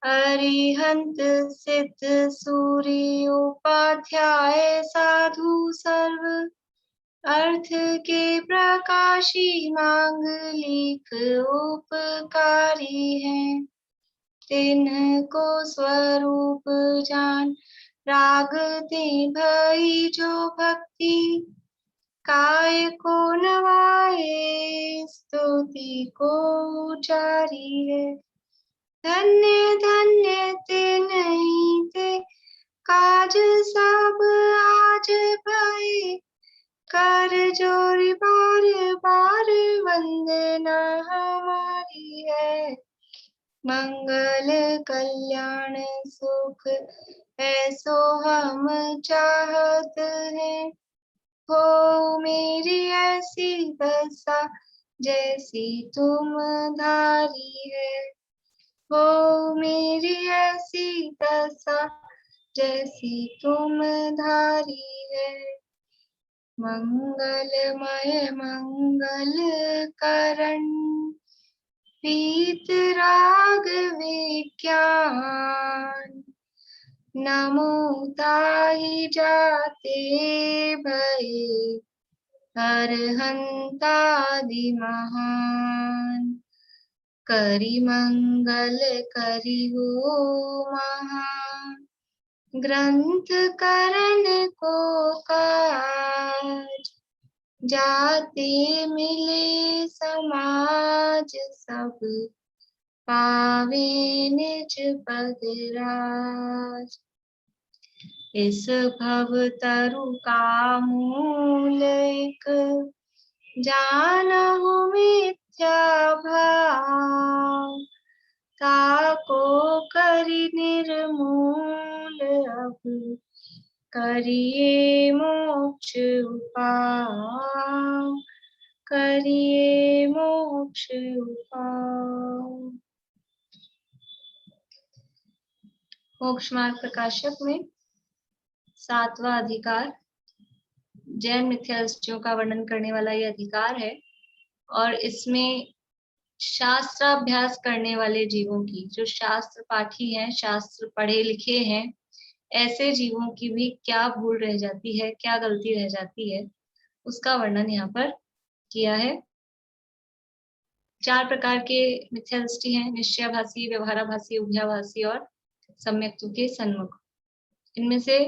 अरिहंत सिद्ध सूर्य उपाध्याय साधु सर्व अर्थ के प्रकाशी मांगलिक उपकारी हैं। तिनको स्वरूप जान रागते भई जो भक्ति काय को नवाए स्तुति को उचारी है। धन्य धन्य ते नहीं ते काज सब आज भय कर जोरी बार बार वंदना हमारी है। मंगल कल्याण सुख ऐसो हम चाहत हैं। हो मेरी ऐसी दशा जैसी तुम धारी है। हो मेरी ऐसी दशा जैसी तुम धारी है। मंगलमय मंगल करण पीत राग विज्ञान नमो ताहि जाते भये अरहंतादि महान। करि मंगल करि हो महान ग्रंथ करण को काज जाते मिले समाज सब पावे निज पद राज। इस भव तरु का मूल एक जानहु मिथ्या भाव ताको करि निर्मूल अब करिए मोक्ष उपाय करिए मोक्ष उपाय। मोक्ष मार्ग प्रकाशक में 7वां अधिकार जैन मिथ्या दृष्टियों का वर्णन करने वाला ये अधिकार है और इसमें शास्त्राभ्यास करने वाले जीवों की, जो शास्त्र पाठी हैं, शास्त्र पढ़े लिखे हैं, ऐसे जीवों की भी क्या भूल रह जाती है, क्या गलती रह जाती है, उसका वर्णन यहाँ पर किया है। 4 प्रकार के मिथ्या दृष्टि हैं, निश्चयाभासी, व्यवहाराभासी, उभयाभासी और सम्यक्तु के सन्मुख। इनमें से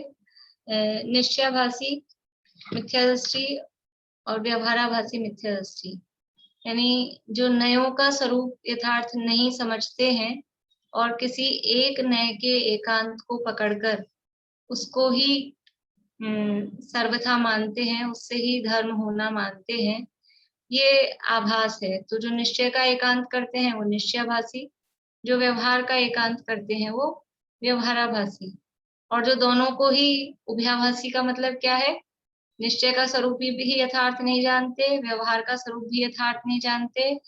निश्चयाभासी मिथ्या दृष्टि और व्यवहाराभासी मिथ्या दृष्टि यानी जो नयों का स्वरूप यथार्थ नहीं समझते हैं और किसी एक नय के एकांत को पकड़कर उसको ही सर्वथा मानते हैं, उससे ही धर्म होना मानते हैं, ये आभास है। तो जो निश्चय का एकांत करते हैं वो निश्चयाभासी, जो व्यवहार का एकांत करते हैं वो व्यवहाराभासी, और जो दोनों को ही उभयाभासी का मतलब क्या है, निश्चय का स्वरूप भी यथार्थ नहीं जानते, व्यवहार का स्वरूप भी यथार्थ नहीं जानते,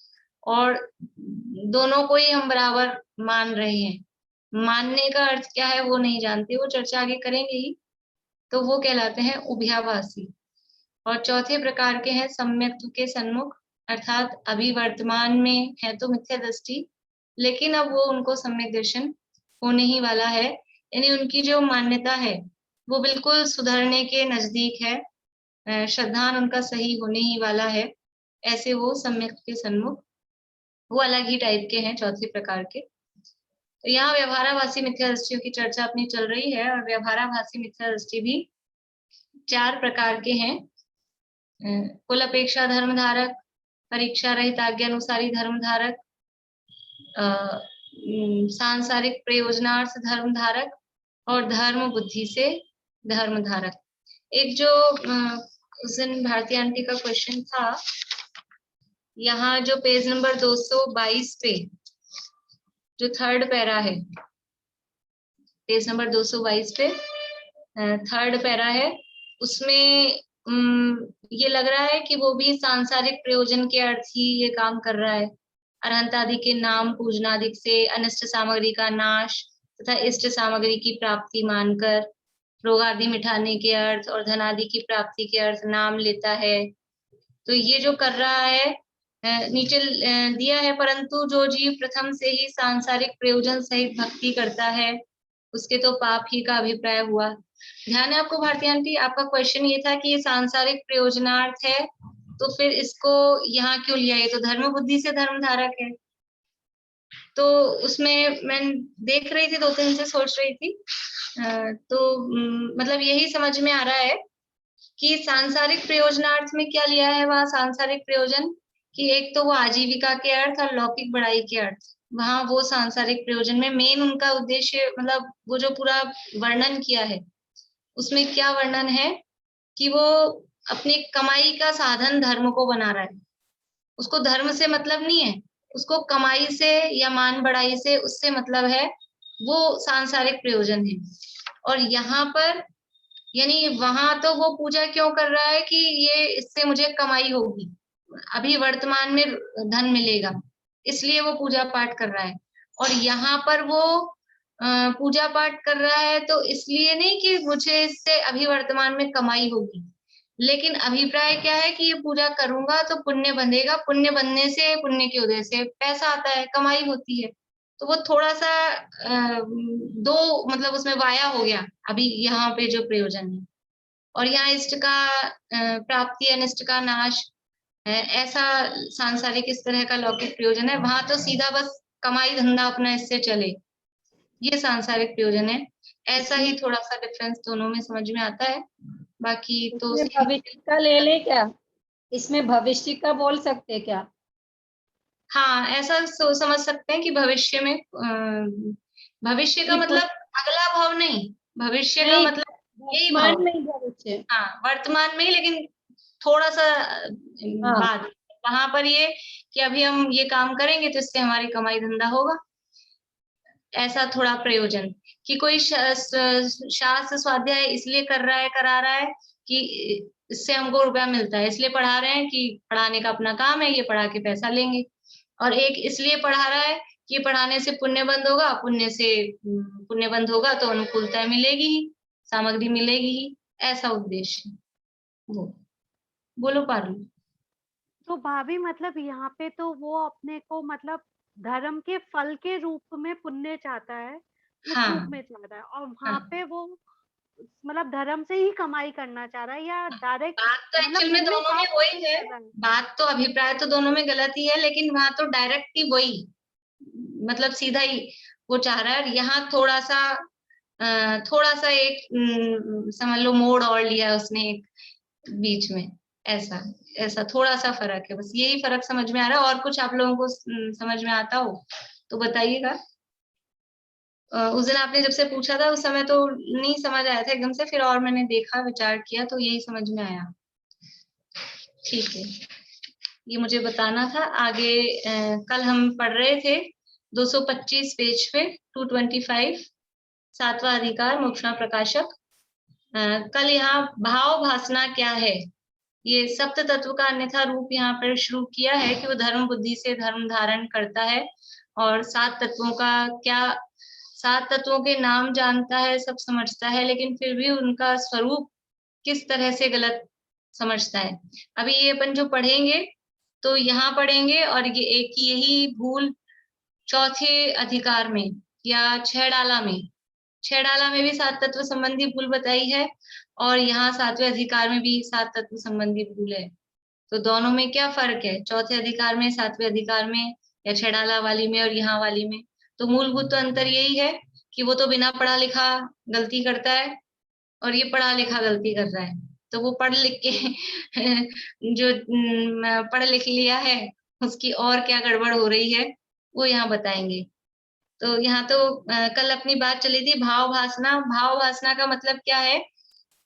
और दोनों को ही हम बराबर मान रहे हैं, मानने का अर्थ क्या है वो नहीं जानते, वो चर्चा आगे करेंगे ही। तो वो कहलाते हैं उभयाभासी। और चौथे प्रकार के हैं सम्यक्तु के सन्मुख, अर्थात अभी वर्तमान में है तो मिथ्या दृष्टि, लेकिन अब वो उनको सम्यक दर्शन होने ही वाला है, यानी उनकी जो मान्यता है वो बिल्कुल सुधरने के नजदीक है, श्रद्धान उनका सही होने ही वाला है, ऐसे वो सम्यक के सन्मुख, वो अलग ही टाइप के हैं चौथे प्रकार के। तो यहाँ व्यवहाराभासी मिथ्या दृष्टियों की चर्चा अपनी चल रही है, और व्यवहाराभासी मिथ्या दृष्टि भी 4 प्रकार के हैं। कुल अपेक्षा धर्मधारक, परीक्षा रहित आज्ञानुसारी धर्मधारक, सांसारिक प्रयोजनार्थ धर्मधारक और धर्म बुद्धि से धर्मधारक। एक जो उस दिन भारती आंटी का क्वेश्चन था, यहाँ जो पेज नंबर 222 पे जो 3rd पैरा है, पेज नंबर 222 पे 3rd पैरा है, उसमें ये लग रहा है कि वो भी सांसारिक प्रयोजन के अर्थ ही ये काम कर रहा है। अरहंत आदि के नाम पूजनादिक से अनिष्ट सामग्री का नाश तथा इष्ट सामग्री की प्राप्ति मानकर रोग आदि मिटाने के अर्थ और धन आदि की प्राप्ति के अर्थ नाम लेता है। तो ये जो कर रहा है नीचे दिया है, परंतु जो जीव प्रथम से ही सांसारिक प्रयोजन सहित भक्ति करता है उसके तो पाप ही का अभिप्राय हुआ। ध्यान है आपको भारती आंटी, आपका क्वेश्चन ये था कि ये सांसारिक प्रयोजनार्थ है तो फिर इसको यहाँ क्यों लिया, ये तो धर्म बुद्धि से धर्म धारक है। तो उसमें मैं देख रही थी, 2-3 दिन से सोच रही थी, तो मतलब यही समझ में आ रहा है कि सांसारिक प्रयोजनार्थ में क्या लिया है वहां सांसारिक प्रयोजन, कि एक तो वो आजीविका के अर्थ और लौकिक बढ़ाई के अर्थ, वहां वो सांसारिक प्रयोजन में मेन उनका उद्देश्य, मतलब वो जो पूरा वर्णन किया है उसमें क्या वर्णन है कि वो अपनी कमाई का साधन धर्म को बना रहा है, उसको धर्म से मतलब नहीं है, उसको कमाई से या मान बढ़ाई से उससे मतलब है, वो सांसारिक प्रयोजन है। और यहाँ पर यानी वहां तो वो पूजा क्यों कर रहा है कि ये इससे मुझे कमाई होगी, अभी वर्तमान में धन मिलेगा, इसलिए वो पूजा पाठ कर रहा है। और यहाँ पर वो पूजा पाठ कर रहा है तो इसलिए नहीं कि मुझे इससे अभी वर्तमान में कमाई होगी, लेकिन अभिप्राय क्या है कि ये पूजा करूंगा तो पुण्य बंधेगा, पुण्य बनने से, पुण्य के उदय से पैसा आता है, कमाई होती है। तो वो थोड़ा सा दो मतलब उसमें वाया हो गया अभी यहाँ पे जो प्रयोजन है। और यहाँ इष्ट का प्राप्ति, अनिष्ट का नाश है, ऐसा सांसारिक इस तरह का लौकिक प्रयोजन है। वहां तो सीधा बस कमाई धंधा अपना इससे चले, ये सांसारिक प्रयोजन है। ऐसा ही थोड़ा सा डिफरेंस दोनों में समझ में आता है, बाकी तो इसमें भविष्य का ले ले क्या, इसमें भविष्य का बोल सकते क्या? हाँ ऐसा समझ सकते हैं कि भविष्य में भविष्य का मतलब अगला भाव नहीं, भविष्य का नहीं, मतलब यही वर्तमान भाव, में ही भविष्य। हाँ वर्तमान में ही, लेकिन थोड़ा सा हाँ, बाद, वहां पर ये कि अभी हम ये काम करेंगे तो इससे हमारी कमाई धंधा होगा, ऐसा थोड़ा प्रयोजन। कि कोई शास्त्र स्वाध्याय इसलिए कर रहा है, करा रहा है कि इससे हमको रुपया मिलता है, इसलिए पढ़ा रहे हैं कि पढ़ाने का अपना काम है, ये पढ़ा के पैसा लेंगे। और एक इसलिए पढ़ा रहा है कि पढ़ाने से पुण्य बंद होगा, पुण्य से पुण्य बंद होगा तो अनुकूलता मिलेगी ही, सामग्री मिलेगी ही, ऐसा उद्देश्य। वो बोलो पारू। तो भाभी मतलब यहाँ पे तो वो अपने को मतलब धर्म के फल के रूप में पुण्य चाहता है, उस रूप हाँ में चाह रहा है, और हाँ, वहां पे वो मतलब धर्म से ही कमाई करना चाह रहा है या डायरेक्ट बात तो मतलब एक्चुअल में पुण्य दोनों में पाप नहीं वही है, कर रहा है। बात तो अभिप्राय तो दोनों में गलत ही है, लेकिन वहां तो डायरेक्ट ही वही, मतलब सीधा ही वो चाह रहा है। यहाँ थोड़ा सा एक समझ लो मोड़ और लिया उसने एक बीच में, ऐसा ऐसा थोड़ा सा फर्क है, बस यही फर्क समझ में आ रहा है। और कुछ आप लोगों को समझ में आता हो तो बताइएगा। उस दिन आपने जब से पूछा था उस समय तो नहीं समझ आया था एकदम से, फिर और मैंने देखा विचार किया तो यही समझ में आया। ठीक है, ये मुझे बताना था। आगे कल हम पढ़ रहे थे 225 पेज पे 225, सातवां अधिकार मोक्षणा प्रकाशक। कल यहाँ भाव भासना क्या है, ये सप्त तत्व का अन्यथा रूप यहाँ पर शुरू किया है कि वो धर्म बुद्धि से धर्म धारण करता है। और 7 तत्वों का क्या, 7 तत्वों के नाम जानता है, सब समझता है, लेकिन फिर भी उनका स्वरूप किस तरह से गलत समझता है। अभी ये अपन जो पढ़ेंगे तो यहाँ पढ़ेंगे, और ये एक यही भूल चौथे अधिकार में या 6 डाला में, 6 डाला में भी 7 तत्व संबंधी भूल बताई है, और यहाँ 7वें अधिकार में भी 7 तत्व संबंधी भूल है। तो दोनों में क्या फर्क है, चौथे अधिकार में, 7वें अधिकार में, या 6 डाला वाली में और यहाँ वाली में? तो मूलभूत तो अंतर यही है कि वो तो बिना पढ़ा लिखा गलती करता है और ये पढ़ा लिखा गलती कर रहा है। तो वो पढ़ लिख के जो पढ़ लिख लिया है उसकी और क्या गड़बड़ हो रही है वो यहाँ बताएंगे। तो यहाँ तो कल अपनी बात चली थी भाव भासना। भाव भासना का मतलब क्या है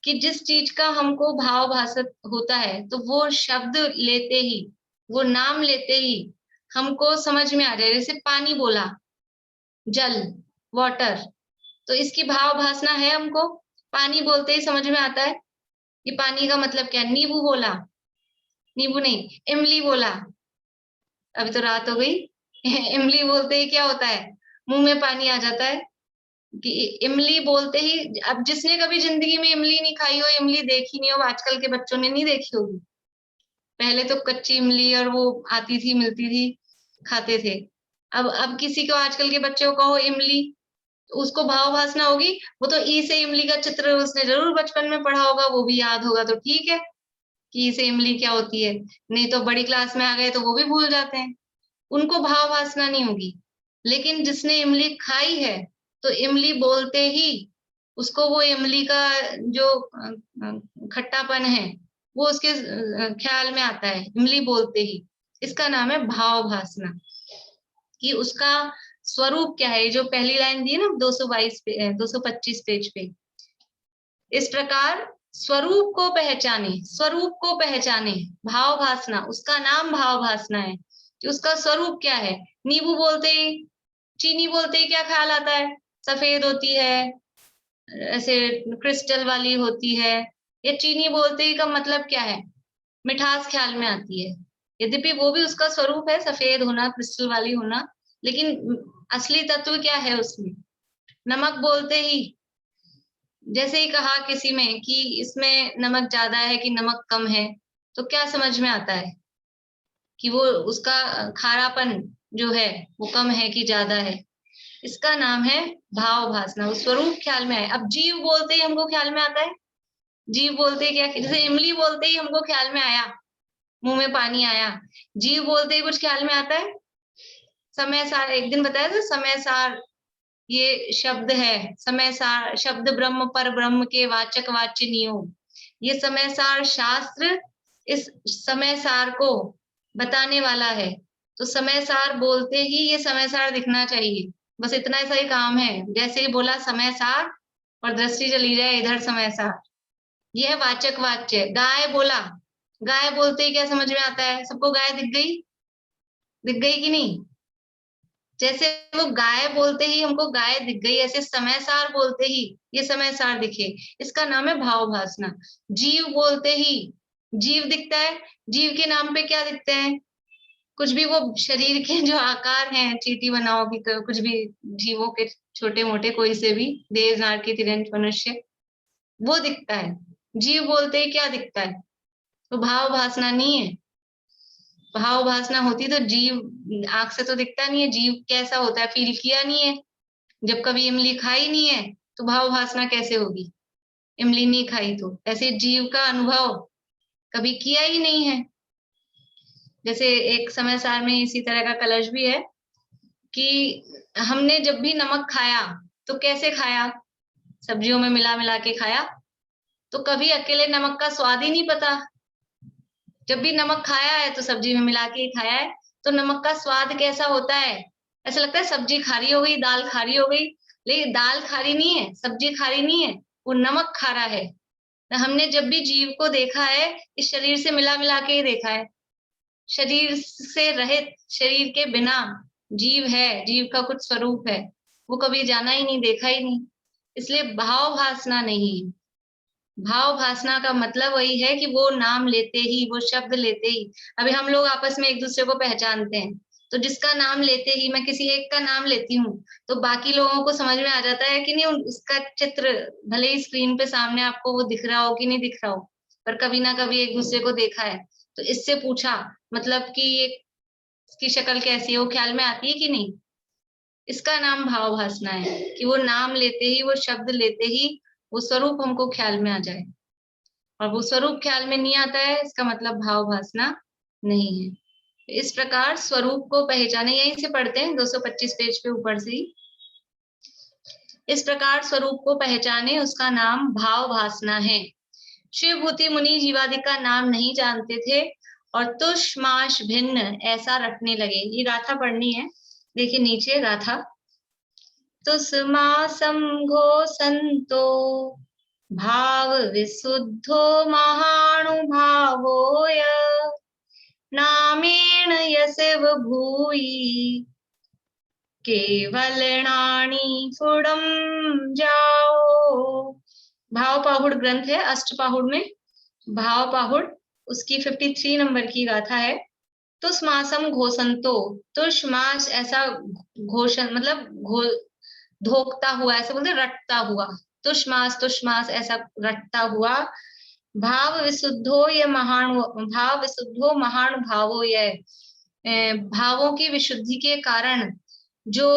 कि जिस चीज का हमको भाव भासत होता है तो वो शब्द लेते ही, वो नाम लेते ही हमको समझ में आ जाए। जैसे पानी बोला, जल, वाटर, तो इसकी भाव भासना है हमको, पानी बोलते ही समझ में आता है कि पानी का मतलब क्या। नींबू बोला, नींबू नहीं, इमली बोला, अभी तो रात हो गई इमली बोलते ही क्या होता है, मुंह में पानी आ जाता है। कि इमली बोलते ही, अब जिसने कभी जिंदगी में इमली नहीं खाई हो, इमली देखी नहीं हो, आजकल के बच्चों ने नहीं देखी होगी, पहले तो कच्ची इमली और वो आती थी, मिलती थी, खाते थे। अब किसी को, आजकल के बच्चों को इमली, उसको भाव भासना होगी, वो तो ई से इमली का चित्र उसने जरूर बचपन में पढ़ा होगा, वो भी याद होगा तो ठीक है कि ई से इमली क्या होती है। नहीं तो बड़ी क्लास में आ गए तो वो भी भूल जाते हैं, उनको भाव भासना नहीं होगी। लेकिन जिसने इमली खाई है, तो इमली बोलते ही उसको वो इमली का जो खट्टापन है वो उसके ख्याल में आता है, इमली बोलते ही। इसका नाम है भाव भासना, कि उसका स्वरूप क्या है। जो पहली लाइन दी है ना 225 पेज पे, इस प्रकार स्वरूप को पहचाने, स्वरूप को पहचाने, भाव भासना, उसका नाम भाव भासना है कि उसका स्वरूप क्या है। नींबू बोलते ही, चीनी बोलते ही क्या ख्याल आता है? सफेद होती है, ऐसे क्रिस्टल वाली होती है। या चीनी बोलते ही का मतलब क्या है? मिठास ख्याल में आती है। यद्यपि वो भी उसका स्वरूप है, सफेद होना, क्रिस्टल वाली होना, लेकिन असली तत्व क्या है उसमें? नमक बोलते ही, जैसे ही कहा किसी में कि इसमें नमक ज्यादा है कि नमक कम है, तो क्या समझ में आता है? कि वो उसका खारापन जो है वो कम है कि ज्यादा है। इसका नाम है भाव भासना, वो स्वरूप ख्याल में आए। अब जीव बोलते ही हमको ख्याल में आता है, जीव बोलते ही क्या, जैसे इमली बोलते ही हमको ख्याल में आया, मुंह में पानी आया। जीव बोलते ही कुछ ख्याल में आता है? समय सार, एक दिन बताया था, समय सार ये शब्द है। समय सार शब्द ब्रह्म पर ब्रह्म के वाचक वाच्य नियोग। ये समय सार शास्त्र इस समय सार को बताने वाला है। तो समय सार बोलते ही ये समय सार दिखना चाहिए, बस इतना सा ही काम है। जैसे ही बोला समय सार और दृष्टि चली जाए इधर समय सार, ये है वाचक वाच्य। गाय बोला, गाय बोलते ही क्या समझ में आता है? सबको गाय दिख गई, दिख गई कि नहीं? जैसे वो गाय बोलते ही हमको गाय दिख गई, ऐसे समय सार बोलते ही ये समय सार दिखे, इसका नाम है भाव भासना। जीव बोलते ही जीव दिखता है, जीव के नाम पे क्या दिखते हैं? कुछ भी, वो शरीर के जो आकार हैं, चींटी बनाओ की, कुछ भी जीवों के छोटे मोटे, कोई से भी, देव नारकी तिरंज मनुष्य, वो दिखता है। जीव बोलते ही क्या दिखता है? तो भाव भासना नहीं है। भाव भासना होती तो जीव आंख से तो दिखता नहीं है, जीव कैसा होता है, फील किया नहीं है। जब कभी इमली खाई नहीं है तो भाव भासना कैसे होगी? इमली नहीं खाई तो ऐसे जीव का अनुभव कभी किया ही नहीं है। जैसे एक समय सार में इसी तरह का कलश भी है कि हमने जब भी नमक खाया तो कैसे खाया? सब्जियों में मिला मिला के खाया, तो कभी अकेले नमक का स्वाद ही नहीं पता। जब भी नमक खाया है तो सब्जी में मिला के ही खाया है, तो नमक का स्वाद कैसा होता है? ऐसा लगता है सब्जी खारी हो गई, दाल खारी हो गई, लेकिन दाल खारी नहीं है, सब्जी खारी नहीं है, वो नमक खारा है। तो हमने जब भी जीव को देखा है, इस शरीर से मिला मिला के ही देखा है। शरीर से रहित, शरीर के बिना जीव है, जीव का कुछ स्वरूप है, वो कभी जाना ही नहीं, देखा ही नहीं। इसलिए भाव भासना नहीं है। भाव भासना का मतलब वही है कि वो नाम लेते ही, वो शब्द लेते ही, अभी हम लोग आपस में एक दूसरे को पहचानते हैं, तो जिसका नाम लेते ही, मैं किसी एक का नाम लेती हूँ तो बाकी लोगों को समझ में आ जाता है कि नहीं, उसका चित्र भले ही स्क्रीन पे सामने आपको वो दिख रहा हो कि नहीं दिख रहा हो, पर कभी ना कभी एक दूसरे को देखा है, तो इससे पूछा, मतलब कि ये इसकी शक्ल कैसी है, वो ख्याल में आती है कि नहीं? इसका नाम भाव भासना है, कि वो नाम लेते ही, वो शब्द लेते ही वो स्वरूप हमको ख्याल में आ जाए। और वो स्वरूप ख्याल में नहीं आता है, इसका मतलब भाव भासना नहीं है। इस प्रकार स्वरूप को पहचाने, यहीं से पढ़ते हैं 225 पेज पे ऊपर से ही। इस प्रकार स्वरूप को पहचाने, उसका नाम भाव भासना है। शिवभूति मुनि जीवादि का नाम नहीं जानते थे और तुष माश भिन्न ऐसा रखने लगे। ये गाथा पढ़नी है, देखिए नीचे गाथा। तुष्मासं घोषन्तो भाव विशुद्धो महानुभावोय नामेण यशिव भूयि केवलनानि फुडम जाओ। भाव पाहुड़ ग्रंथ है, अष्टपाहुड़ में भाव पाहुड़, उसकी 53 नंबर की गाथा है। तुष्मासम घोषंतो, तुष मास ऐसा घोषण मतलब धोकता हुआ, ऐसे बोलते रटता हुआ, तुष्मास ऐसा रटता हुआ, भाव विशुद्धो ये महान, भाव विशुद्धो महानुभावो ये, भावों की विशुद्धि के कारण जो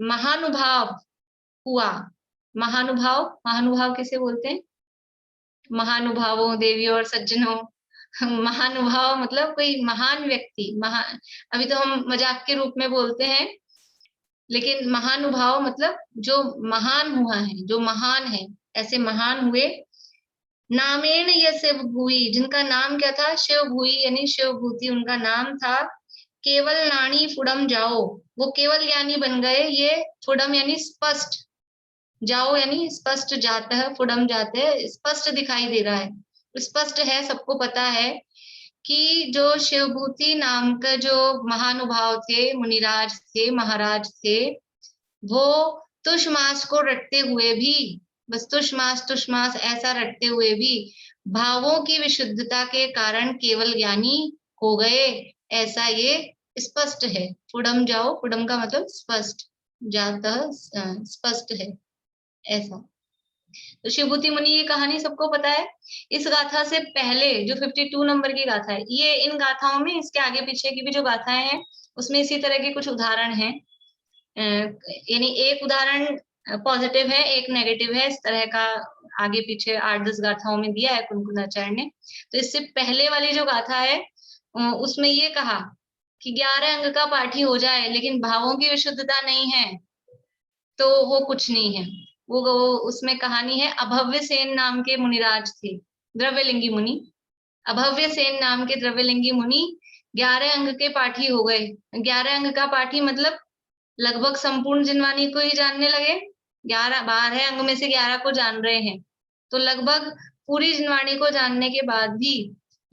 महानुभाव हुआ। महानुभाव, महानुभाव किसे बोलते हैं? महानुभावों, देवियों और सज्जनों। महानुभाव मतलब कोई महान व्यक्ति, महान, अभी तो हम मजाक के रूप में बोलते हैं, लेकिन महानुभाव मतलब जो महान हुआ है, जो महान है, ऐसे महान हुए। नामेण ये शिव भूई, जिनका नाम क्या था? शिव भूई, यानी शिव भूति उनका नाम था। केवल नानी फुडम जाओ, वो केवल यानी बन गए। ये फुडम यानी स्पष्ट, जाओ यानी स्पष्ट जाता है, फुडम जाते हैं, स्पष्ट दिखाई दे रहा है, स्पष्ट है, सबको पता है कि जो शिवभूति नाम का जो महानुभाव थे, मुनिराज थे, महाराज थे, वो तुष मास को रटते हुए भी, बस तुष मास ऐसा रटते हुए भी भावों की विशुद्धता के कारण केवल ज्ञानी हो गए, ऐसा ये स्पष्ट है। फुडम जाओ, फुडम का मतलब स्पष्ट, जाता स्पष्ट है, ऐसा। तो शिवभूति मुनि, ये कहानी सबको पता है। इस गाथा से पहले जो 52 नंबर की गाथा है, ये इन गाथाओं में, इसके आगे पीछे की भी जो गाथाएं हैं उसमें इसी तरह के कुछ उदाहरण हैं। यानी एक उदाहरण पॉजिटिव है, एक नेगेटिव है, इस तरह का आगे पीछे 8-10 गाथाओं में दिया है कुंकुनाचार्य ने। तो इससे पहले वाली जो गाथा है उसमें ये कहा कि 11 अंग का पाठी हो जाए लेकिन भावों की विशुद्धता नहीं है तो वो कुछ नहीं है। वो उसमें कहानी है, अभव्य सेन नाम के मुनिराज थे, द्रव्यलिंगी मुनि। अभव्य सेन नाम के द्रव्यलिंगी मुनि 11 अंग के पाठी हो गए। 11 अंग का पाठी मतलब लगभग संपूर्ण जिनवानी को ही जानने लगे। 12 अंग में से 11 को जान रहे हैं, तो लगभग पूरी जिनवाणी को जानने के बाद भी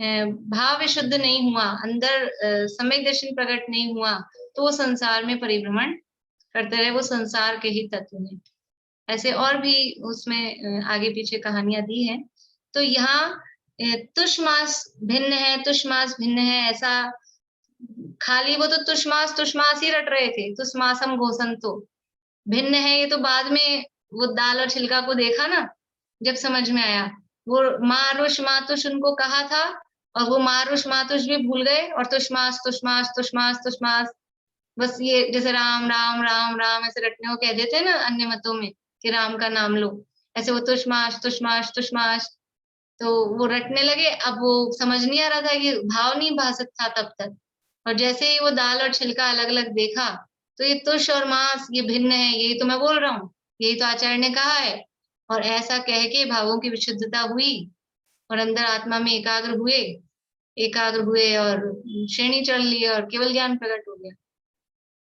भाव विशुद्ध नहीं हुआ, अंदर सम्यक दर्शन प्रकट नहीं हुआ, तो वो संसार में परिभ्रमण करते रहे, वो संसार के ही तत्व में। ऐसे और भी उसमें आगे पीछे कहानियां दी हैं। तो यहाँ तुषमास भिन्न है, तुषमास भिन्न है, ऐसा खाली वो तो तुषमास ही रट रहे थे, तुषमासम घोषण तो भिन्न है, ये तो बाद में वो दाल और छिलका को देखा ना, जब समझ में आया। वो मारुष मातुष उनको कहा था और वो मारुष मातुष भी भूल गए और तुषमास तुषमास तुषमास तुषमास, बस ये जैसे राम राम राम राम ऐसे रटने को कह देते हैं ना अन्य मतों में कि राम का नाम लो, ऐसे वो तुषमास तुषमास तुषमास, तो वो रटने लगे। अब वो समझ नहीं आ रहा था कि भाव नहीं भाषित था तब तक, और जैसे ही वो दाल और छिलका अलग अलग देखा तो ये तुष और मांस ये भिन्न है, यही तो मैं बोल रहा हूँ, यही तो आचार्य ने कहा है। और ऐसा कह के भावों की विशुद्धता हुई और अंदर आत्मा में एकाग्र हुए और श्रेणी चढ़ ली और केवल ज्ञान प्रकट हो गया।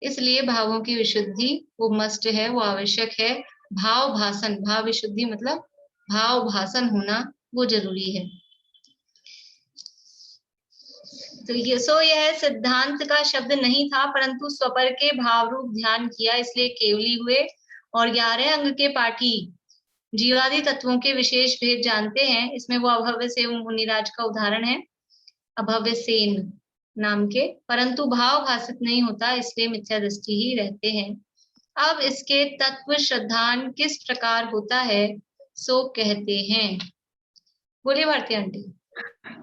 इसलिए भावों की विशुद्धि वो मस्ट है, वो आवश्यक है। भाव भाषण, भाव विशुद्धि मतलब भाव भाषण होना वो जरूरी है। तो यह सिद्धांत का शब्द नहीं था, परंतु स्वपर के भाव रूप ध्यान किया, इसलिए केवली हुए। और 11 अंग के पाठी जीवादि तत्वों के विशेष भेद जानते हैं। इसमें वो अभव्य सेन मुनिराज का उदाहरण है, अभव्य सेन नाम के, परंतु भाव भाषित नहीं होता, इसलिए मिथ्या दृष्टि ही रहते हैं। अब इसके तत्व श्रद्धान किस प्रकार होता है सो कहते हैं। बोलिए भारती आंटी।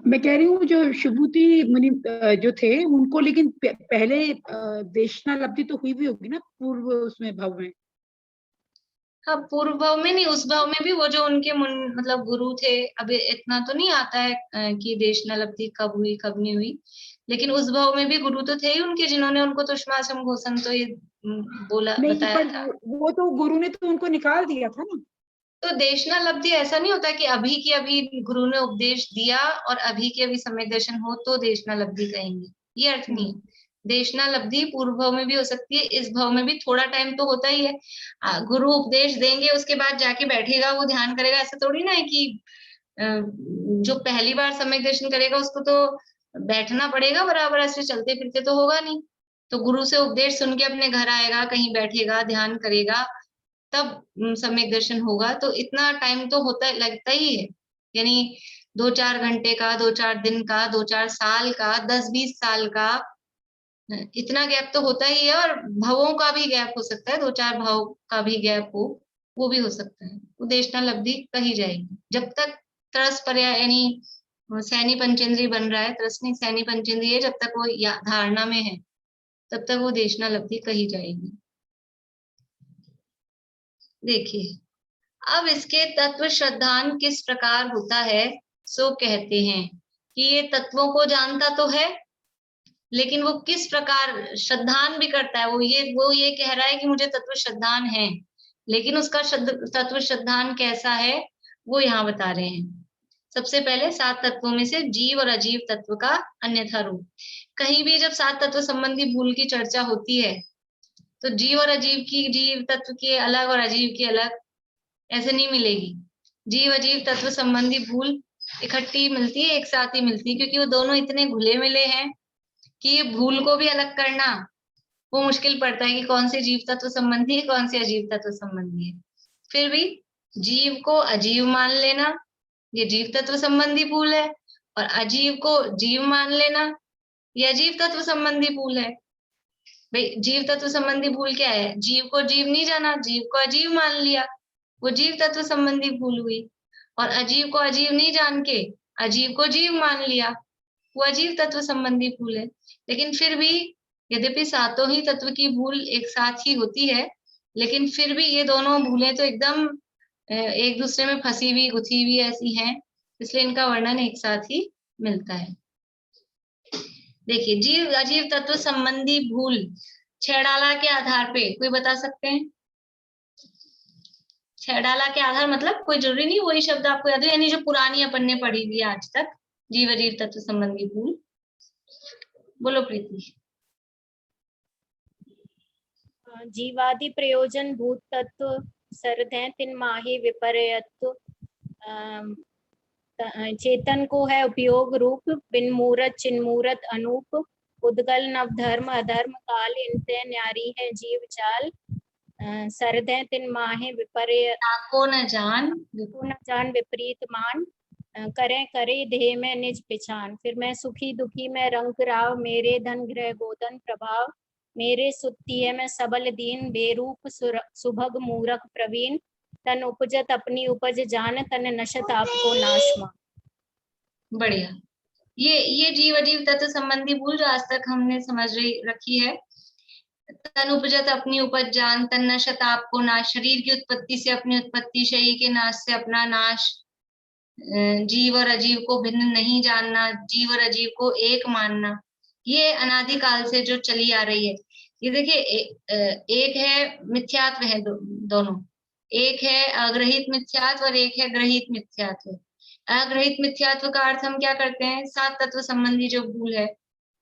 मैं कह रही हूँ जो शिवभूति मुनि जो थे उनको, लेकिन पहले देशनालब्धि तो हुई भी होगी ना पूर्व उसमें भाव में। हाँ, पूर्व भाव में नहीं, उस भाव में भी वो जो उनके मतलब गुरु थे। अभी इतना तो नहीं आता है कि देशनालब्धि कब हुई कब नहीं हुई, लेकिन उस भाव में भी गुरु तो थे ही उनके, जिन्होंने उनको तुष्मासम घोषण तो ये बोला नहीं, बताया पर था। वो तो गुरु ने तो उनको निकाल दिया था ना। तो देशनालब्धि ऐसा नहीं होता कि अभी की अभी गुरु ने उपदेश दिया और अभी के अभी सम्यक दर्शन हो तो देशनालब्धि कहेंगे, ये अर्थ नहीं है। देशनालब्धि पूर्व भाव में भी हो सकती है, इस भाव में भी थोड़ा टाइम तो होता ही है। गुरु उपदेश देंगे उसके बाद जाके बैठेगा वो ध्यान करेगा, ऐसा थोड़ी ना है कि जो पहली बार सम्यक दर्शन करेगा उसको तो बैठना पड़ेगा बराबर, ऐसे चलते फिरते तो होगा नहीं। तो गुरु से उपदेश सुन के अपने घर आएगा, कहीं बैठेगा, ध्यान करेगा, तब सम्यक दर्शन होगा। तो इतना टाइम तो होता लगता ही है, यानी 2-4 घंटे का, 2-4 दिन का, 2-4 साल का, 10-20 साल का, इतना गैप तो होता ही है। और भावों का भी गैप हो सकता है, 2-4 भाव का भी गैप हो, वो भी हो सकता है। वो देशनालब्धि कही जाएगी जब तक त्रस पर यानी सैनी पंचेंद्रिय बन रहा है, त्रस नहीं सैनी पंचेंद्रिय, जब तक वो धारणा में है तब तक वो देशनालब्धि कही जाएगी। देखिए अब इसके तत्व श्रद्धान किस प्रकार होता है, सो कहते हैं कि ये तत्वों को जानता तो है, लेकिन वो किस प्रकार श्रद्धान भी करता है। वो ये कह रहा है कि मुझे तत्व श्रद्धान है, लेकिन उसका तत्व श्रद्धान कैसा है वो यहाँ बता रहे हैं। सबसे पहले 7 तत्वों में से जीव और अजीव तत्व का अन्यथा रूप। कहीं भी जब 7 तत्व संबंधी भूल की चर्चा होती है तो जीव और अजीव की, जीव तत्व की अलग और अजीव की अलग ऐसे नहीं मिलेगी। जीव अजीव तत्व संबंधी भूल इकट्ठी मिलती है, एक साथ ही मिलती है, क्योंकि वो दोनों इतने घुले मिले हैं कि ये भूल को भी अलग करना वो मुश्किल पड़ता है कि कौन से जीव तत्व संबंधी है, कौन से अजीव तत्व संबंधी है। फिर भी जीव को अजीव मान लेना ये जीव तत्व संबंधी भूल है, और अजीव को जीव मान लेना ये अजीव तत्व संबंधी भूल है। भाई जीव तत्व संबंधी भूल क्या है, जीव को जीव नहीं जाना, जीव को अजीव मान लिया, वो जीव तत्व संबंधी भूल हुई। और अजीव को अजीव नहीं जान के अजीव को जीव मान लिया, वो अजीव तत्व संबंधी भूल है। लेकिन फिर भी यद्यपि सातों ही तत्व की भूल एक साथ ही होती है, लेकिन फिर भी ये दोनों भूलें तो एकदम एक दूसरे में फंसी हुई गुथी हुई ऐसी हैं, इसलिए इनका वर्णन एक साथ ही मिलता है। देखिए जीव अजीव तत्व संबंधी भूल छेड़ाला के आधार पे कोई बता सकते हैं? छेड़ाला के आधार मतलब कोई जरूरी नहीं वही शब्द आपको याद है, यानी जो पुरानी अपन ने पढ़ी हुई आज तक जीव अजीव तत्व संबंधी भूल। बोलो प्रीति। जीवादि प्रयोजन भूत तत्व सरदे तिन माहे विपर्यत चेतन को है उपयोग रूप, बिन मूरत चिन्मूरत अनूप, उद्गल नव धर्म अधर्म काल, इनते न्यारी है जीव चाल, सरदे तिन माहे विपर्य को न जान विपरीत मान, करें करे देह में निज पिछान। फिर मैं सुखी दुखी में रंग राव, मेरे धन गृह गोदन प्रभाव, मेरे सुत्ती है मैं सबल दीन, बेरूप सुभग मूरख प्रवीण, तन उपजत अपनी उपज जान, तन नशत आपको नाशमान। बढ़िया। ये जीव अजीव तत्व संबंधी भूल जो आज तक हमने समझ रखी है। तन उपजत अपनी उपज जान, तन नशत आपको नाश, शरीर की उत्पत्ति से अपनी उत्पत्ति, शरीर के नाश से अपना नाश, जीव और अजीव को भिन्न नहीं जानना, जीव और अजीव को एक मानना, ये अनादिकाल से जो चली आ रही है। ये देखिए एक है मिथ्यात्व है दोनों, एक है अग्रहित मिथ्यात्व और एक है ग्रहित मिथ्यात्व। अग्रहित मिथ्यात्व का अर्थ हम क्या करते हैं, 7 तत्व संबंधी जो भूल है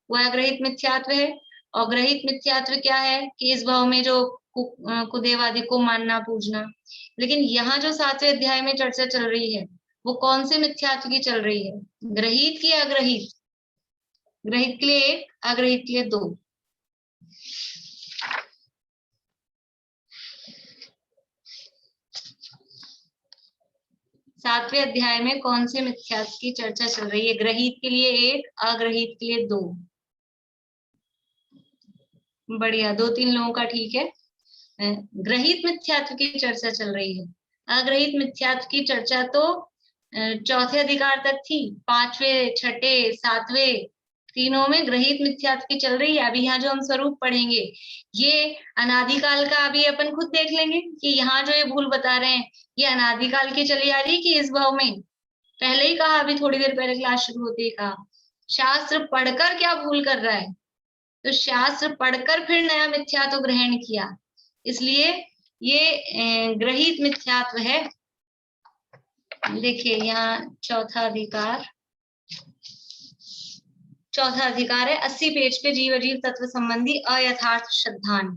वो अग्रहित मिथ्यात्व है। और ग्रहित मिथ्यात्व क्या है कि इस भाव में जो कुदेवादि को मानना पूजना। लेकिन यहाँ जो 7वें अध्याय में चर्चा चल रही है वो कौन से मिथ्यात्व की चल रही है, ग्रहित की अग्रहित? ग्रहित के लिए 1, अग्रहित के लिए 2। सातवें अध्याय में कौन से मिथ्यात्व की चर्चा चल रही है? ग्रहित के लिए 1, अग्रहित के लिए 2। बढ़िया, 2-3 लोगों का ठीक है। ग्रहित मिथ्यात्व की चर्चा चल रही है। अग्रहित मिथ्यात्व की चर्चा तो 4थे अधिकार तक थी, 5वें 6ठे 7वें तीनों में ग्रहित मिथ्यात्व की चल रही है। अभी यहाँ जो हम स्वरूप पढ़ेंगे ये अनादिकाल का, अभी अपन खुद देख लेंगे कि यहाँ जो ये भूल बता रहे हैं ये अनादिकाल की चली आ रही है कि इस भाव में। पहले ही कहा, अभी थोड़ी देर पहले क्लास शुरू होते ही कहा, शास्त्र पढ़कर क्या भूल कर रहा है, तो शास्त्र पढ़कर फिर नया मिथ्यात्व ग्रहण किया, इसलिए ये ग्रहित मिथ्यात्व है। देखिए यहाँ चौथा अधिकार है 80 पेज पे, जीव अजीव तत्व संबंधी अयथार्थ श्रद्धान।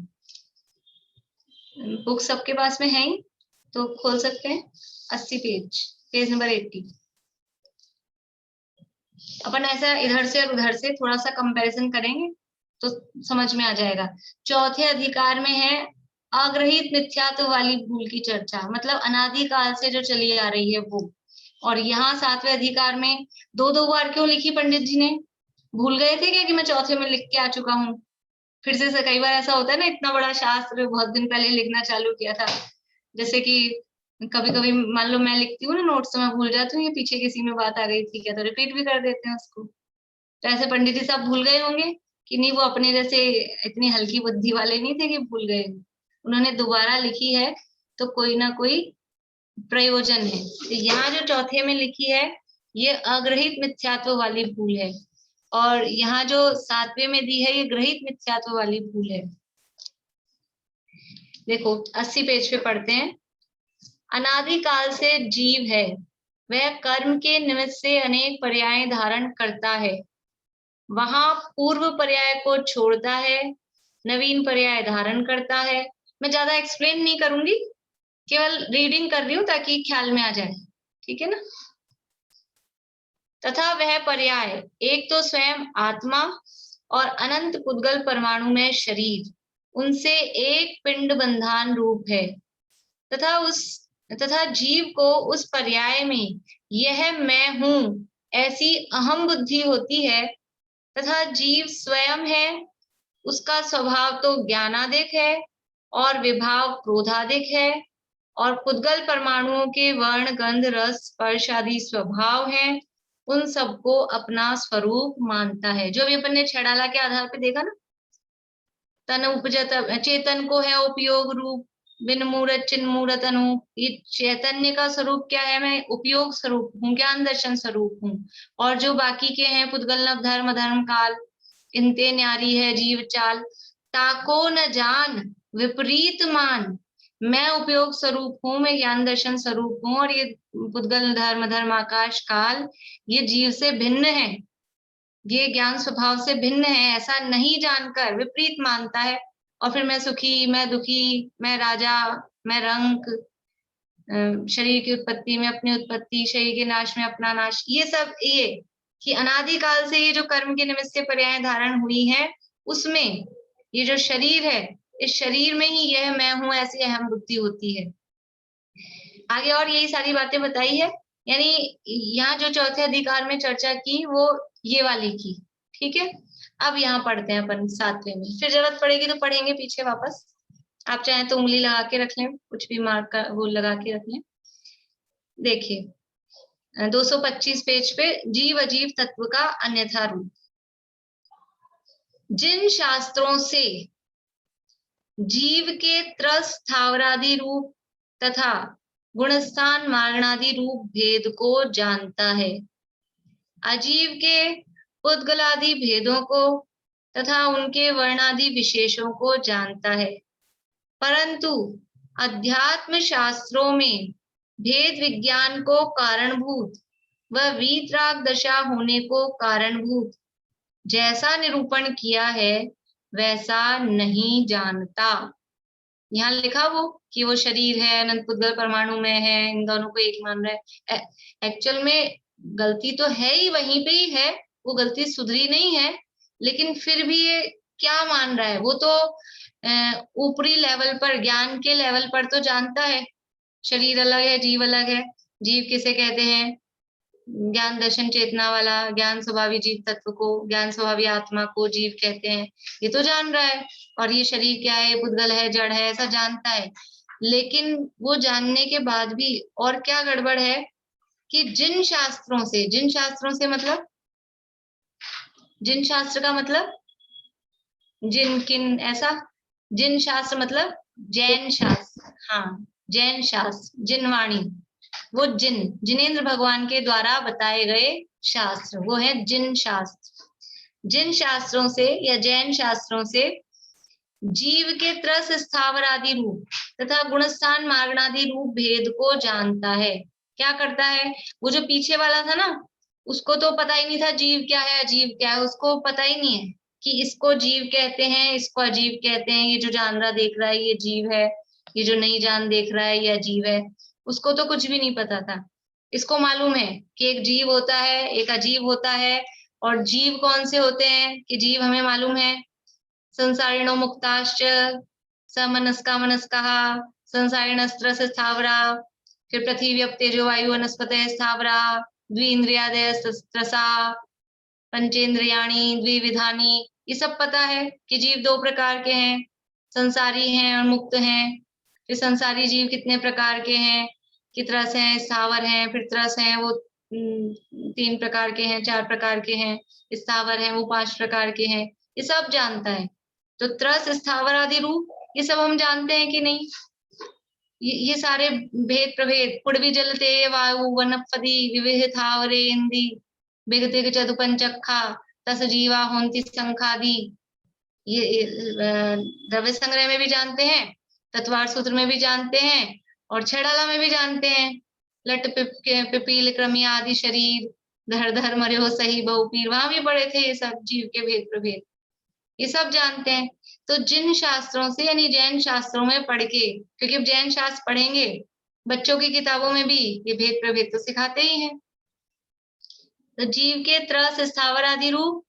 बुक सबके पास में है ही तो खोल सकते हैं। 80 पेज नंबर 80। अपन ऐसा इधर से और उधर से थोड़ा सा कंपैरिजन करेंगे तो समझ में आ जाएगा। चौथे अधिकार में है अग्रहित मिथ्यात्व वाली भूल की चर्चा, मतलब अनादिकाल से जो चली आ रही है वो। और यहाँ 7वें अधिकार में 2-2 बार क्यों लिखी पंडित जी ने? भूल गए थे क्या कि मैं चौथे में लिख के आ चुका हूँ? फिर से कई बार ऐसा होता है ना, इतना बड़ा शास्त्र बहुत दिन पहले लिखना चालू किया था, जैसे कि कभी कभी मान लो मैं लिखती हूँ ना नोट्स, तो मैं भूल जाती हूँ ये पीछे किसी में बात आ गई थी क्या, तो रिपीट भी कर देते हैं उसको। तो ऐसे पंडित जी सब भूल गए होंगे कि नहीं, वो अपने जैसे इतनी हल्की बुद्धि वाले नहीं थे कि भूल गए, उन्होंने दोबारा लिखी है तो कोई ना कोई प्रयोजन है। तो यहाँ जो चौथे में लिखी है ये अग्रहित मिथ्यात्व वाली भूल है, और यहाँ जो 7वें में दी है ये ग्रहित मिथ्यात्व वाली भूल है। देखो 80 पेज पे पढ़ते हैं। अनादिकाल से जीव है, वह कर्म के निमित्त से अनेक पर्याय धारण करता है, वहां पूर्व पर्याय को छोड़ता है, नवीन पर्याय धारण करता है। मैं ज्यादा एक्सप्लेन नहीं करूंगी, केवल रीडिंग कर रही हूँ ताकि ख्याल में आ जाए, ठीक है ना। तथा वह पर्याय एक तो स्वयं आत्मा और अनंत पुद्गल परमाणु में शरीर, उनसे एक पिंड बंधान रूप है, तथा जीव को उस पर्याय में यह मैं हूं ऐसी अहम बुद्धि होती है, तथा जीव स्वयं है, उसका स्वभाव तो ज्ञानादिक है और विभाव क्रोधादिक है, और पुद्गल परमाणुओं के वर्ण गंध रस स्पर्श आदि स्वभाव हैं, उन सबको अपना स्वरूप मानता है। जो भी अपन ने छेड़ाला के आधार पे देखा ना, तन उपजत चेतन को है उपयोग रूप, बिन मूरत चिन्ह मूरत अनु, ये चैतन्य का स्वरूप क्या है, मैं उपयोग स्वरूप हूँ, ज्ञान दर्शन स्वरूप हूँ। और जो बाकी के हैं पुद्गल नव धर्म धर्म काल, इनते न्यारी है जीव चाल, ताको न जान विपरीत मान, मैं उपयोग स्वरूप हूँ, मैं ज्ञान दर्शन स्वरूप हूँ, और ये पुद्गल धर्म धर्म आकाश काल ये जीव से भिन्न है, ये ज्ञान स्वभाव से भिन्न है, ऐसा नहीं जानकर विपरीत मानता है। और फिर मैं सुखी, मैं दुखी, मैं राजा, मैं रंक, शरीर की उत्पत्ति में अपनी उत्पत्ति, शरीर के नाश में अपना नाश, ये सब ये कि अनादिकाल से ये जो कर्म के निमित्त से पर्याय धारण हुई है, उसमें ये जो शरीर है, इस शरीर में ही यह मैं हूं ऐसी अहम बुद्धि होती है। आगे और यही सारी बातें बताई है, यानी यहाँ जो चौथे अधिकार में चर्चा की वो ये वाली की, ठीक है। अब यहाँ पढ़ते हैं अपन 7वें में, फिर जरूरत पड़ेगी तो पढ़ेंगे पीछे वापस, आप चाहें तो उंगली लगा के रख लें, कुछ भी मार्क का वो लगा के रख लें। देखिए 225 पेज पे जीव अजीव तत्व का अन्यथा रूप। जिन शास्त्रों से जीव के त्रस स्थावरादि रूप तथा गुणस्थान मारणादि रूप भेद को जानता है, अजीव के पुद्गलादि भेदों को तथा उनके वर्णादि विशेषों को जानता है, परंतु अध्यात्म शास्त्रों में भेद विज्ञान को कारणभूत व वीतराग दशा होने को कारणभूत जैसा निरूपण किया है वैसा नहीं जानता। यहाँ लिखा वो कि वो शरीर है, अनंत पुद्गल परमाणु में है, इन दोनों को एक मान रहा है। एक्चुअल में गलती तो है ही, वहीं पे ही है, वो गलती सुधरी नहीं है, लेकिन फिर भी ये क्या मान रहा है, वो तो ऊपरी लेवल पर, ज्ञान के लेवल पर तो जानता है शरीर अलग है, जीव अलग है। जीव किसे कहते हैं, ज्ञान दर्शन चेतना वाला ज्ञान स्वभावी जीव तत्व को, ज्ञान स्वभावी आत्मा को जीव कहते हैं, ये तो जान रहा है। और ये शरीर क्या है, पुद्गल है, जड़ है, ऐसा जानता है। लेकिन वो जानने के बाद भी और क्या गड़बड़ है कि जिन शास्त्रों से मतलब, जिन शास्त्र का मतलब जिन किन, ऐसा जिन शास्त्र मतलब जैन शास्त्र, हाँ जैन शास्त्र, जिनवाणी, वो जिनेंद्र भगवान के द्वारा बताए गए शास्त्र, वो है जिन शास्त्र। जिन शास्त्रों से या जैन शास्त्रों से जीव के त्रस स्थावर आदि रूप तथा गुणस्थान मार्गणादि रूप भेद को जानता है। क्या करता है, वो जो पीछे वाला था ना, उसको तो पता ही नहीं था जीव क्या है अजीब क्या है, उसको पता ही नहीं है कि इसको जीव कहते हैं, इसको अजीब कहते हैं, ये जो जान रहा देख रहा है ये जीव है, ये जो नहीं जान देख रहा है ये अजीब है, उसको तो कुछ भी नहीं पता था। इसको मालूम है कि एक जीव होता है, एक अजीब होता है। और जीव कौन से होते हैं कि जीव हमें मालूम है, संसारिणो मुक्ताश्च समनस्का मनस्काः संसारिणस्त्रस स्थावरा, फिर पृथ्वी अप तेजो वायु वनस्पतयः स्थावरा, द्विइंद्रियादयस्त्रसा पंचेंद्रियाणि द्विविधानि, ये सब पता है कि जीव दो प्रकार के हैं, संसारी हैं और मुक्त हैं। फिर संसारी जीव कितने प्रकार के हैं, की त्रस हैं, स्थावर हैं, फिर त्रस हैं वो 3 प्रकार के हैं, 4 प्रकार के हैं, स्थावर हैं वो 5 प्रकार के हैं, ये सब जानता है। तो त्रस, स्थावर आदि रूप ये सब हम जानते हैं कि नहीं? ये सारे भेद प्रभेद, पुड़वी जल तेय वायु वनस्पति विविध थावरे इंदी विगतिक चतुपंचखा तस जीवा होंति संखादि, ये द्रव्य संग्रह में भी जानते हैं, तत्वार सूत्र में भी जानते हैं, और छेड़ाला में भी जानते हैं। लट पिपील क्रमी आदि शरीर धर धर मर्यो सही बहुपीर, वहां भी पढ़े थे ये सब जीव के भेद प्रभेद, ये सब जानते हैं। तो जिन शास्त्रों से यानी जैन शास्त्रों में पढ़ के, क्योंकि अब जैन शास्त्र पढ़ेंगे बच्चों की किताबों में भी ये भेद प्रभेद तो सिखाते ही हैं। तो जीव के त्रस, स्थावर आदि रूप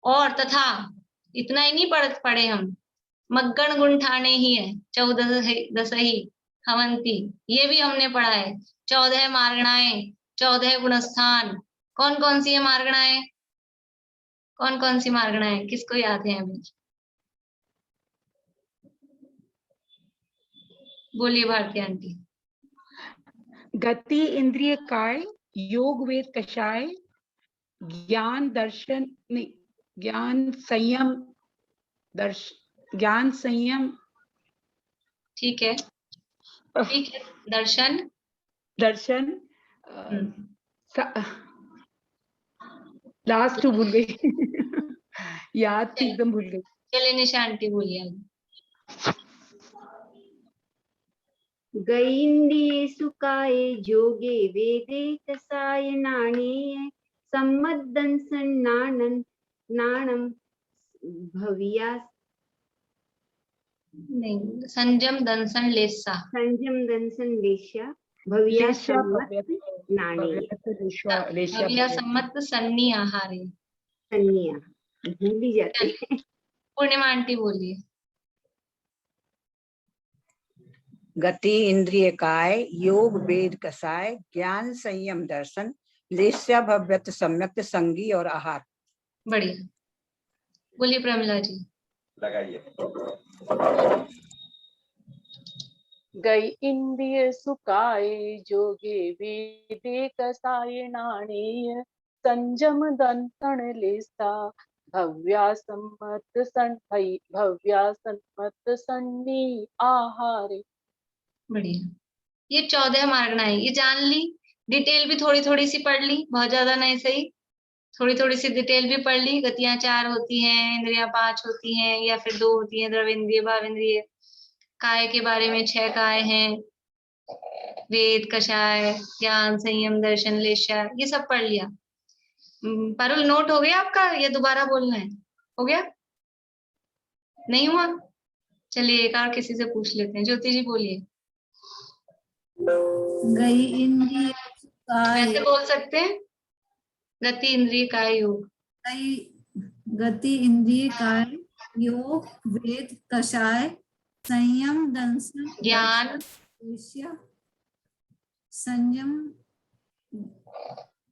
और तथा इतना ही नहीं पढ़े हम, मग्गण गुण ठाणे ही है 14 दसही हवंती, ये भी हमने पढ़ा है। 14 मार्गणाएं, 14 गुणस्थान। कौन कौन सी है मार्गणाएं? कौन कौन सी मार्गणाएं किसको याद है अभी? बोलिए भारती आंटी। गति इंद्रिय काय, योग वेद कषाय, ज्ञान दर्शन नहीं, ज्ञान संयम ज्ञान संयम, ठीक है, ठीक है, दर्शन लास्ट भूल गई याद थी एकदम भूल गई। चलिए निशा आंटी बोलिए। गैंद्रिये सुकाये जोगे वेदे कसाय नाणेय सम्मदंसन नाणम भव्या नहीं, संजम दंसन लेसा, संजम दंसन लेशा भव्या सम्मत नाणेय भव्या सम्मत सन्नी आहारे। सन्निया भूल ही जाते हैं। पूर्णिमा आंटी बोलिए। गति इंद्रिय काय, योग वेद कसाय, ज्ञान संयम दर्शन, लेस्या भव्यत सम्यक्त संगी और आहार। बढ़िया, बोलिए प्रमिला जी। लगाइए। गई इंद्रिय सुकाय जोगे वेदे कसाय नाणेय संजम दंतन लेसा भव्या सम्मत सन्नी आहारे। बढ़िया, ये 14 मार्गणाएं ये जान ली, डिटेल भी थोड़ी थोड़ी सी पढ़ ली, बहुत ज्यादा नहीं सही, थोड़ी थोड़ी सी डिटेल भी पढ़ ली। गतियां 4 होती हैं, इंद्रियां 5 होती हैं या फिर 2 होती हैं, द्रवेंद्रिय भावेंद्रिय। काय के बारे में 6 काय हैं, वेद कषाय ज्ञान संयम दर्शन लेशा, ये सब पढ़ लिया। पारुल नोट हो गया आपका या दोबारा बोलना है? हो गया? नहीं हुआ? चलिए एक और किसी से पूछ लेते हैं। ज्योति जी बोलिए। गई इंद्रिय वैसे बोल सकते हैं, गति इंद्रिय काय योग। गति इंद्रिय काय योग वेद कषाय संयम दंसन ज्ञान संयम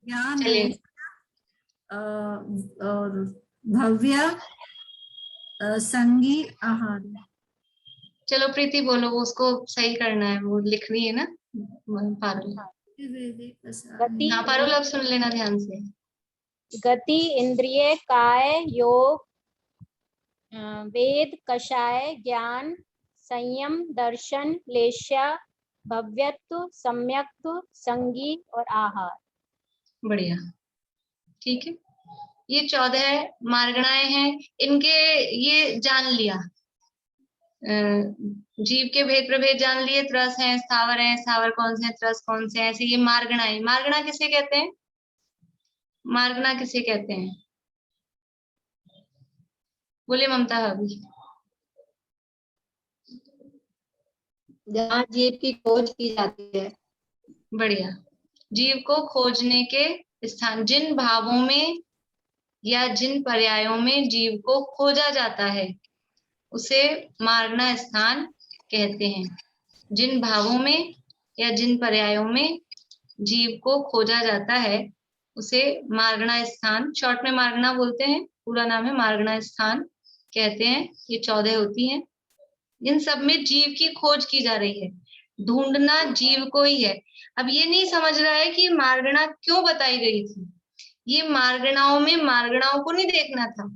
ज्ञान और भव्य संगी आहार। चलो प्रीति बोलो, वो उसको सही करना है, वो लिख रही है ना पारुल। हाँ पारुल अब सुन लेना ध्यान से। गति इंद्रिय काय योग वेद कषाय ज्ञान संयम दर्शन लेशा भव्यत्व सम्यक्त्व संगी और आहार। बढ़िया, ठीक है। ये 14 मार्गणाएं हैं, इनके ये जान लिया, जीव के भेद प्रभेद जान लिए। त्रस है, स्थावर कौन से हैं, त्रस कौन से हैं, ऐसे ये मार्गणाएं। मार्गणा किसे कहते हैं? मार्गणा किसे कहते हैं? बोले ममता भाभी। जहाँ जीव की खोज की जाती है। बढ़िया, जीव को खोजने के स्थान, जिन भावों में या जिन पर्यायों में जीव को खोजा जाता है उसे मार्गणा स्थान कहते हैं। जिन भावों में या जिन पर्यायों में जीव को खोजा जाता है उसे मार्गणा स्थान, शॉर्ट में मार्गणा बोलते हैं, पूरा नाम है मार्गणा स्थान कहते हैं। ये 14 होती हैं, इन सब में जीव की खोज की जा रही है। ढूंढना जीव को ही है। अब ये नहीं समझ रहा है कि मार्गणा क्यों बताई गई थी। ये मार्गणाओं में मार्गणाओं को नहीं देखना था,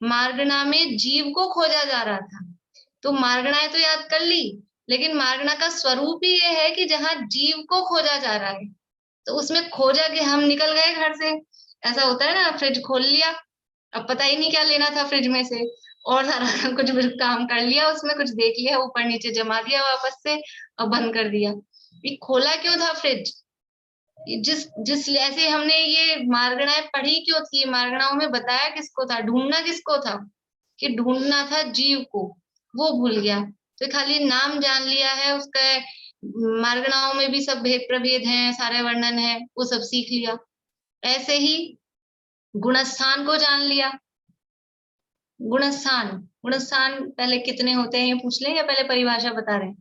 मार्गणा में जीव को खोजा जा रहा था। तो मार्गणाएं तो याद कर ली, लेकिन मार्गणा का स्वरूप ही ये है कि जहाँ जीव को खोजा जा रहा है, तो उसमें खोजा के हम निकल गए घर से। ऐसा होता है ना, फ्रिज खोल लिया, अब पता ही नहीं क्या लेना था फ्रिज में से, और सारा कुछ भी काम कर लिया, उसमें कुछ देख लिया, ऊपर नीचे जमा दिया वापस से और बंद कर दिया। ये खोला क्यों था फ्रिज? जिस जिस ऐसे हमने ये मार्गणाएं पढ़ी क्यों थी, मार्गणाओं में बताया किसको था, ढूंढना किसको था, कि ढूंढना था जीव को, वो भूल गया। तो खाली नाम जान लिया है उसका, मार्गणाओं में भी सब भेद प्रभेद हैं, सारे वर्णन है, वो सब सीख लिया। ऐसे ही गुणस्थान को जान लिया। गुणस्थान, गुणस्थान पहले कितने होते हैं ये पूछ लें या पहले परिभाषा बता रहे हैं?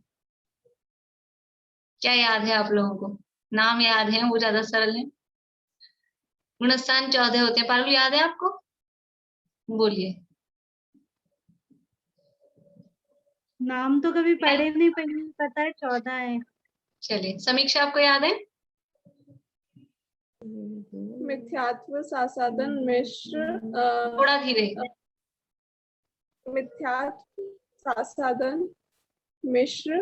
क्या याद है आप लोगों को? नाम याद है, वो ज्यादा सरल है। गुणस्थान 14 होते हैं। पारुल याद है आपको? बोलिए। नाम तो कभी पढ़े नहीं, पता है 14 है। चलिए, समीक्षा आपको याद है? मिथ्यात्व, सासादन, मिश्र, थोड़ा धीरे। मिथ्यात्व, सासादन, मिश्र,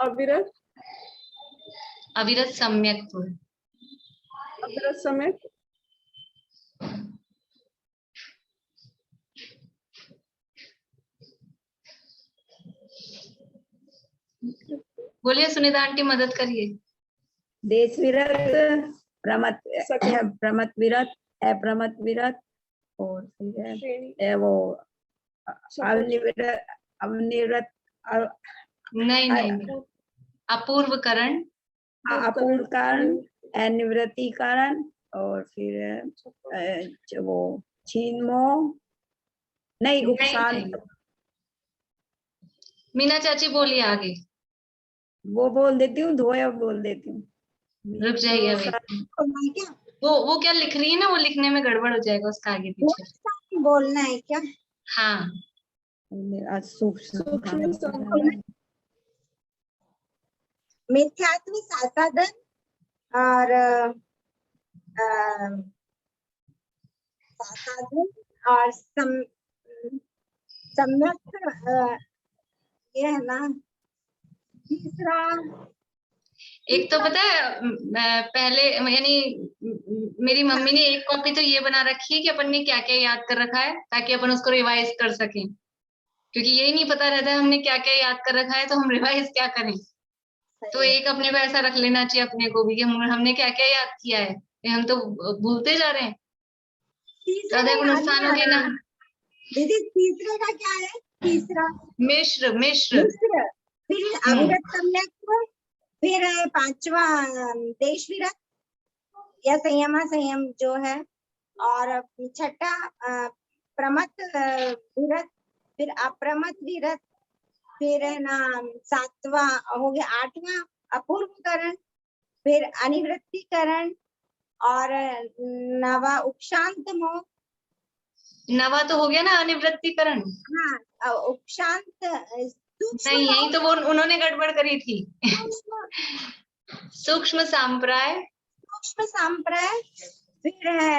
अविरत, अविरत सम्यक्त्व, अविरत सम्यक, बोलिए सुनीता आंटी, मदद करिए। देश विरत, प्रमत विरत, अप्रमत विरत, और फिर है वो अवनिविरत, अवनिविरत, नहीं नहीं, अपूर्वकरण, अपूर्वकरण, अनिवृत्तिकरण, और फिर वो छीनमो, नहीं उपशांत। मीना चाची बोलिए आगे। वो बोल देती हूँ, धोया बोल देती हूँ। रुक जाइए अभी। वो क्या लिख रही है ना, वो लिखने में गड़बड़ हो जाएगा उसका आगे पीछे। बोलना है क्या? हाँ, मिथ्यात्व, सासादन और सासादन और सम्यक, ये है ना। तीसरा एक तो पता है पहले, यानी मेरी मम्मी ने एक कॉपी तो ये बना रखी है कि अपन ने क्या क्या याद कर रखा है, ताकि अपन उसको रिवाइज कर सकें, क्योंकि यही नहीं पता रहता है हमने क्या क्या याद कर रखा है, तो हम रिवाइज क्या करें। तो एक अपने को ऐसा रख लेना चाहिए अपने को भी कि हमने क्या क्या याद किया है, हम तो भूलते जा रहे हैं। गुणस्थानों के नाम दीदी, तीसरे का क्या है? तीसरा मिश्र, मिश्र, फिर अविरत सम्यक्त्व, फिर है पांचवा देश विरत या संयम जो है, और छठा प्रमत विरत, फिर अप्रमत विरत, फिर है ना सातवां हो गया, आठवां अपूर्वकरण, फिर अनिवृत्तिकरण, और नवा उपशांत मोह। नवा तो हो गया ना अनिवृत्तिकरण। हाँ, उपशांत नहीं, यही तो वो उन्होंने गड़बड़ करी थी। सूक्ष्म सांप्राय, सूक्ष्म सांप्राय, फिर है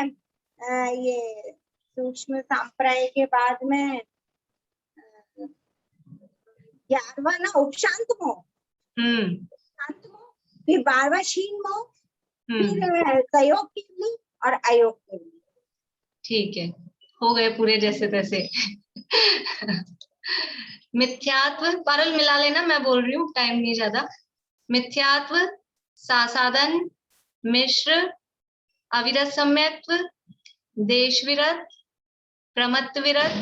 ये सूक्ष्म सांप्राय के बाद में 11वां ना उपशांत मोह, फिर 12वां क्षीण मोह, फिर संयोग केवली और अयोग केवली। ठीक है, हो गए पूरे जैसे तैसे। मिथ्यात्व, पारुल मिला लेना, मैं बोल रही हूँ, टाइम नहीं ज्यादा। मिथ्यात्व, सासादन, मिश्र, अविरत सम्यक्त्व, देश विरत, प्रमत्त विरत,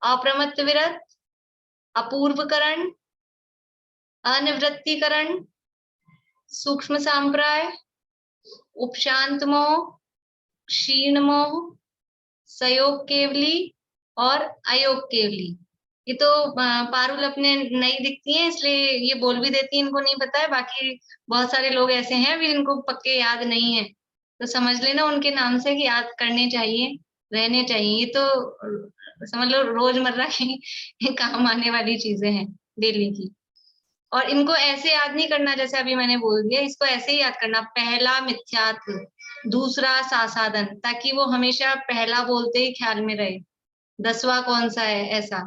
अप्रमत्त विरत, अपूर्वकरण, अनिवृत्तिकरण, सूक्ष्म सांप्राय, उपशांत मोह, क्षीण मोह, संयोग केवली और अयोग केवली। ये तो पारुल अपने नई दिखती हैं, इसलिए ये बोल भी देती है, इनको नहीं पता है। बाकी बहुत सारे लोग ऐसे हैं भी जिनको पक्के याद नहीं है, तो समझ लेना उनके नाम से कि याद करने चाहिए, रहने चाहिए। ये तो समझ लो रोजमर्रा की काम आने वाली चीजें हैं। डेली की। और इनको ऐसे याद नहीं करना जैसे अभी मैंने बोल दिया, इसको ऐसे ही याद करना, पहला मिथ्यात्व, दूसरा सासादन, ताकि वो हमेशा पहला बोलते ही ख्याल में रहे, 10वां कौन सा है ऐसा,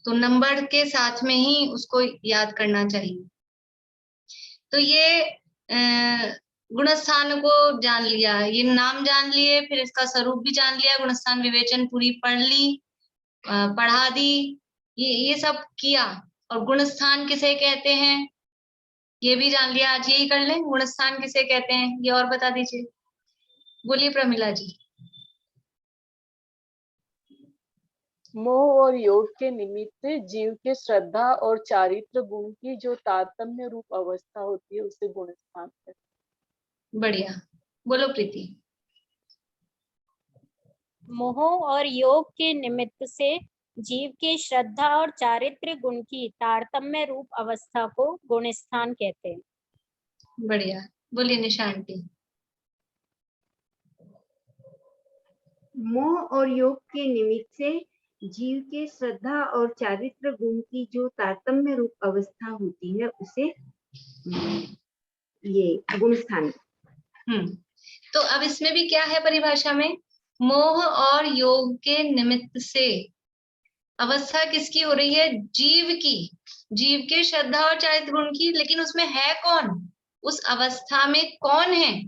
तो नंबर के साथ में ही उसको याद करना चाहिए। तो ये गुणस्थान को जान लिया, ये नाम जान लिए, फिर इसका स्वरूप भी जान लिया, गुणस्थान विवेचन पूरी पढ़ ली, पढ़ा दी, ये सब किया। और गुणस्थान किसे कहते हैं ये भी जान लिया, आज यही कर लें, गुणस्थान किसे कहते हैं ये और बता दीजिए। बोलिए प्रमिला जी। मोह और योग के निमित्त जीव के श्रद्धा और चारित्र गुण की जो तारतम्य रूप अवस्था होती है उसे गुणस्थान कहते हैं। बढ़िया, बोलो प्रीति। मोह और योग के निमित्त से जीव के श्रद्धा और चारित्र्य गुण की तारतम्य रूप अवस्था को गुणस्थान कहते हैं। बढ़िया, बोलिए निशा आंटी। मोह और योग के निमित्त से जीव के श्रद्धा और चारित्र गुण की जो तारतम्य रूप अवस्था होती है उसे ये गुणस्थान। तो अब इसमें भी क्या है परिभाषा में, मोह और योग के निमित्त से अवस्था किसकी हो रही है, जीव की, जीव के श्रद्धा और चारित्र गुण की, लेकिन उसमें है कौन, उस अवस्था में कौन है,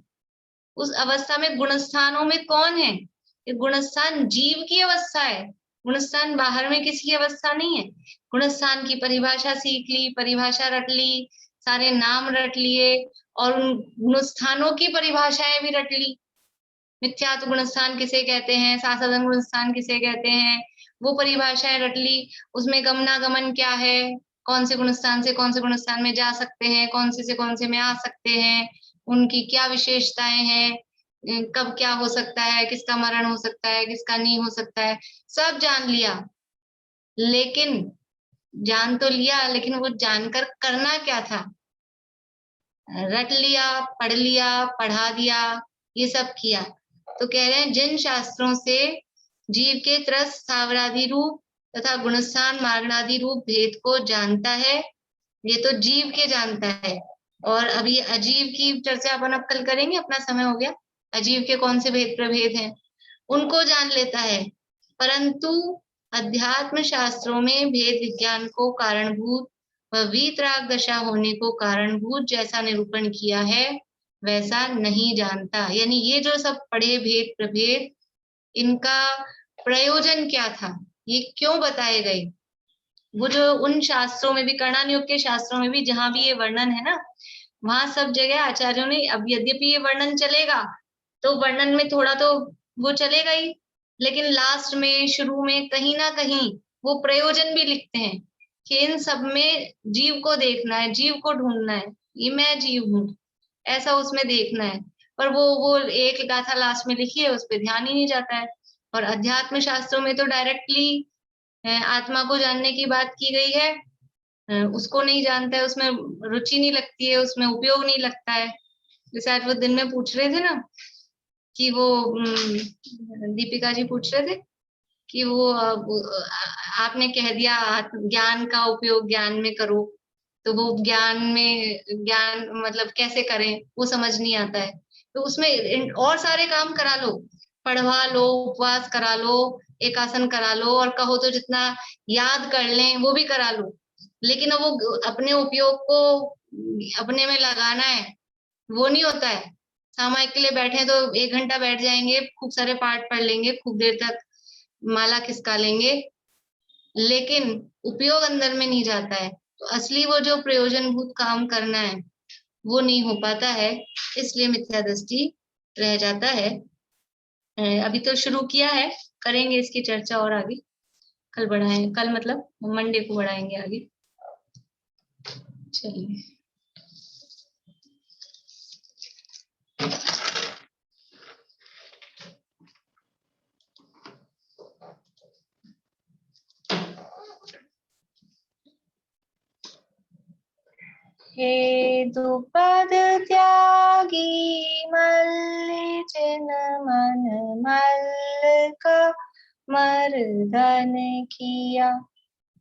उस अवस्था में गुणस्थानों में कौन है, ये गुणस्थान जीव की अवस्था है, गुणस्थान बाहर में किसी की अवस्था नहीं है। गुणस्थान की परिभाषा सीख ली, परिभाषा रट ली, सारे नाम रट लिए, और उन गुणस्थानों की परिभाषाएं भी रट ली, मिथ्यात्व गुणस्थान किसे कहते हैं, सासादन गुणस्थान किसे कहते हैं, वो परिभाषाएं रट ली। उसमें गमनागमन क्या है, कौन से गुणस्थान से कौन से गुणस्थान में जा सकते हैं, कौन से कौन से में आ सकते हैं, उनकी क्या विशेषताएं हैं, कब क्या हो सकता है, किसका मरण हो सकता है, किसका नहीं हो सकता है, सब जान लिया। लेकिन जान तो लिया, लेकिन वो जानकर करना क्या था, रट लिया, पढ़ लिया, पढ़ा दिया, ये सब किया। तो कह रहे हैं जिन शास्त्रों से जीव के त्रस स्थावरादि रूप तथा गुणस्थान मारणादि रूप भेद को जानता है, ये तो जीव के जानता है। और अभी अजीव की चर्चा अपन अब कल करेंगे, अपना समय हो गया। अजीव के कौन से भेद प्रभेद हैं उनको जान लेता है, परंतु अध्यात्म शास्त्रों में भेद विज्ञान को कारणभूत व वीतराग दशा होने को कारणभूत जैसा निरूपण किया है वैसा नहीं जानता। यानी ये जो सब पढ़े भेद प्रभेद, इनका प्रयोजन क्या था, ये क्यों बताए गए, वो जो उन शास्त्रों में भी, कर्णान योग के शास्त्रों में भी जहां भी ये वर्णन है ना, वहां सब जगह आचार्यों ने, अब यद्यपि ये वर्णन चलेगा तो वर्णन में थोड़ा तो वो चलेगा ही, लेकिन लास्ट में शुरू में कहीं ना कहीं वो प्रयोजन भी लिखते हैं कि इन सब में जीव को देखना है, जीव को ढूंढना है, ये मैं जीव हूँ ऐसा उसमें देखना है। पर वो एक गाथा लास्ट में लिखी है, उस पर ध्यान ही नहीं जाता है। और अध्यात्म शास्त्रों में तो डायरेक्टली आत्मा को जानने की बात की गई है, उसको नहीं जानता है, उसमें रुचि नहीं लगती है, उसमें उपयोग नहीं लगता है। जैसे आज वो दिन में पूछ रहे थे ना कि वो दीपिका जी पूछ रहे थे कि वो आपने कह दिया ज्ञान का उपयोग ज्ञान में करो, तो वो ज्ञान में, ज्ञान मतलब कैसे करें वो समझ नहीं आता है। तो उसमें और सारे काम करा लो, पढ़वा लो, उपवास करा लो, एक आसन करा लो, और कहो तो जितना याद कर लें वो भी करा लो, लेकिन अब वो अपने उपयोग को अपने में लगाना है वो नहीं होता है। सामायिक के लिए बैठे तो 1 घंटा बैठ जाएंगे, खूब सारे पाठ पढ़ लेंगे, खूब देर तक माला खिसका लेंगे, लेकिन उपयोग अंदर में नहीं जाता है। तो असली वो जो प्रयोजनभूत काम करना है वो नहीं हो पाता है, इसलिए मिथ्या दृष्टि रह जाता है। अभी तो शुरू किया है, करेंगे इसकी चर्चा और आगे, कल बढ़ाएंगे, कल मतलब मंडे को बढ़ाएंगे आगे। चलिए हे दुपद त्यागी मल्ल जिन मन मल्ल का मर्दन किया,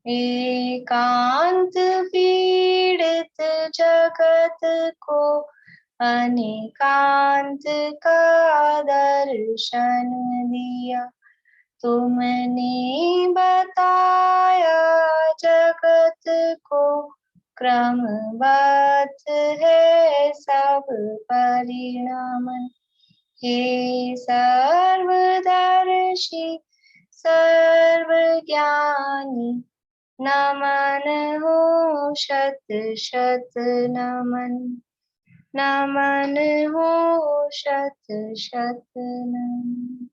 एकांत पीड़ित जगत को अनेकांत का दर्शन दिया। तुमने बताया जगत को क्रमबद्ध है सब परिणामन। हे सर्वदर्शी सर्वज्ञानी नमन हो शत शत नमन। नमन हो शत शत नमन।